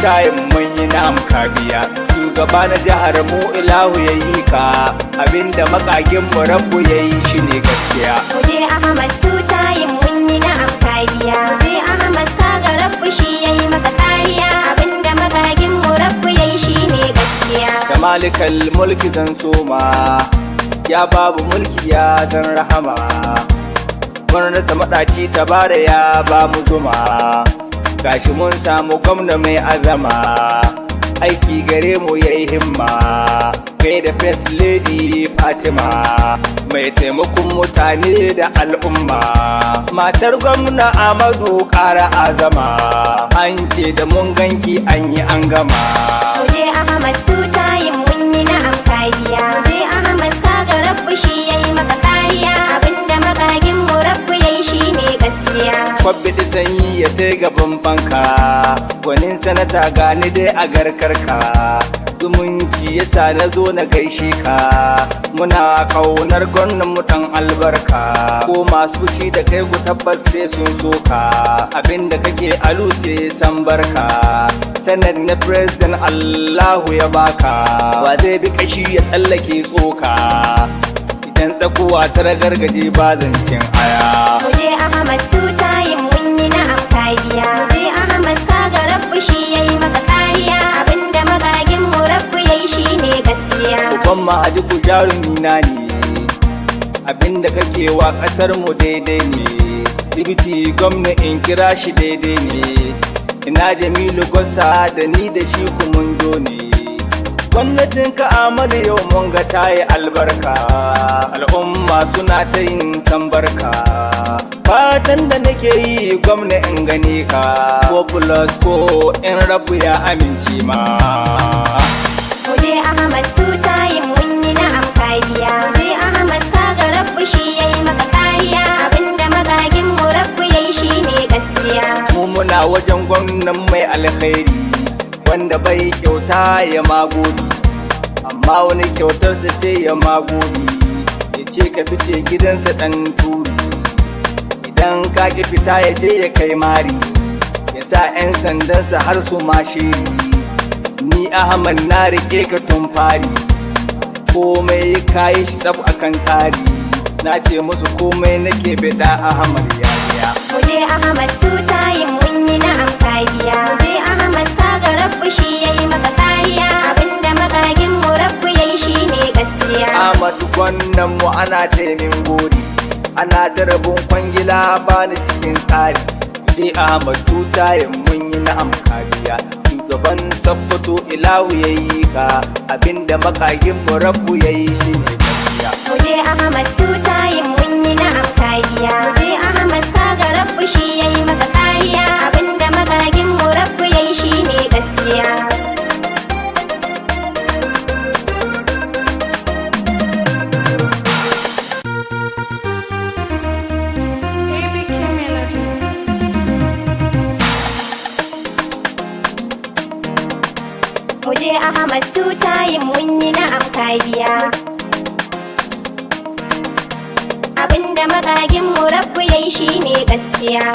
tayin mun yi na amkabiya. Shugaba na jihar mu ilahu ya yi ka, abinda makagin mu rabbu ya yi shi ne gaskiya. Muje Ahmad tutayin mun yi na amkabiya. Muje Ahmad kaga rabbu shi ya yi maka kariya, abinda makagin mu rabbu ya yi shi ne gaskiya. Da malikal mulki zan soma, ya babu mulki ya zan rahama. Mun rasa maɗaci tabara ya ba mu zuma, gashi mun samu gwamna mai azama. Aiki gare mu yayi himma, kai da first lady Fatima mai taimakon mutane da al'umma. Matar gwamna Ahmadu ƙara azama, an ce da mun ganki an yi an gama. Muje Ahmad tutayin mun yi na amkabiya. Muje Ahmad kaga rabbu shi ya yi maka kariya, abinda makagin mu rabbu ya yi shi ne gaskiya. Kwabbi da sanyi ya tai gaban fanka, gwanin sanata gani dai a garkarka. Zumunci yasa na zo na gaishe ka, muna kaunar gwamnan mu dan albarka. Ko masu fushi da kai ku tabbas sai sun soka, abinda kake alu sai san barka. Sanad na president Allahu ya baka, wa zai bi kashi ya tsallake tsoka. Idan tsakuwa ta ragargaje ba zancen aya. Muje Ahmad tutayin mun yi na amkabiya. Muje Ahmad kaga rabbu shi ya yi maka kariya, abinda magagin mu rabbu ya yi shi ne gaskiya. Uban mahadi ku jarumina ne, abinda kake wa ƙasar mu daidai ne. Dibiti gwamna in kira shi daidai ne, ina Jamilu Gwasa da ni da shi mun zo ne. Gwamnatin ka Ahmadu yau mun ga tayi albarka, al'umma suna ta yin sambarka. Fatan da nake yi gwamna in gane ka, ko plus ko in rabu ya amince ma. Muje Ahmad tutayin mun yi na amkabiya. Muje Ahmad kaga rabbu shi ya yi maka kariya, abinda magagin mu rabbu ya yi shi ne gaskiya. Mu muna wajen gwamnan mai alkhairi, wanda bai kyauta ya magodi, amma wani kyautarsa sai ya magodi. Ya ce ka fice gidansa ɗan turi, idan ka ki fita ya je ya kai mari, ya sa 'yan sandansa har su mashiri. Ni Ahmad na rike ka tun fari, komai kayi shi tsab akan tsari. Na ce musu komai nake bida Ahmad ya biya. Muje Ahmad tutayin mun yi na amkabiya. Muje Ahmad kaga rabbu shi ya yi maka kariya, abinda magagin mu rabbu ya yi shi ne gaskiya. Ahmad wannan mu ana taimin gori, ana da rabon kwangila bani cikin tsari. Muje Ahmad tutayin mun yi na amkabiya. Shugaban Sokoto ilahu ya yi ka, abinda makagin mu rabbu ya yi shi ne gaskiya. Muje Ahmad tutayin mun yi na amkabiya. Muje Ahmad kaga rabbu shi ya yi maka kariya, abinda magagin mu rabbu ya yi shi ne gaskiya. Muje Ahmad tutayin mun yi na amkabiya, abinda magagin mu rabbu ya yi shi ne gaskiya.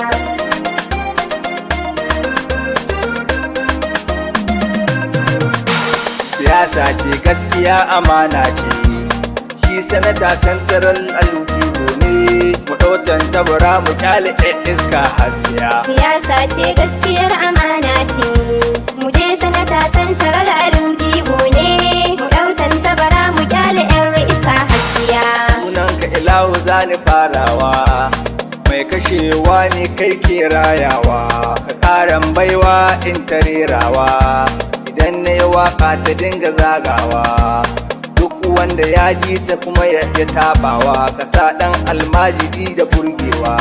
Siyasa ce gaskiya amana ce, shi sanata santaral alujibo ne. Mu ɗautan tabara mu kyale ɗan iska haskiya. Siyasa ce gaskiyar amana ce, muje sanata santaral alujibo ne. Mu ɗautan tabara mu kyale 'yan iska haskiya. Sunanka ilahu zani farawa, mai kashewa ne kai ke rayawa. Ka ƙaran baiwa in tarerawa, idan na yi waka ta dinga zagawa. Duk wanda ya ji ta kuma ya tabawa, ka sa ɗan almajiri da burgewa.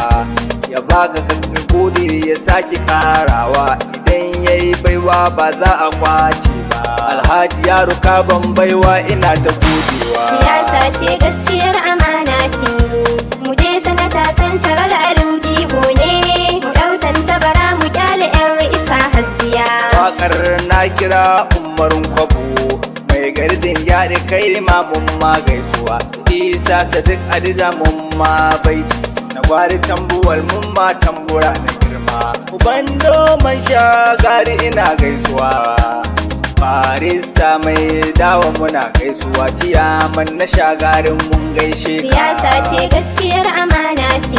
Ya baka ka gode ya sake ƙarawa, idan ya yi baiwa ba za a kwace ba. Alhaji yaro ka ban baiwa ina ta godewa. Siyasa ce gaskiyar amana ce, muje sanata santaral alujibo ne. Mu ɗautan tabara mu kyale 'yan iska haskiya. Wakar na kira umarin kwabo, mai gardin yaɗe kai ma mun ma gaisuwa. Isa Sadiq Adida mun ma baiti, na gwari tambuwal mun ma tambura na girma uban doman shagari ina gaisuwa barista mai dawa muna gaisuwa ciyaman na shagarin mun gaishe ka siyasa ce gaskiyar amana ce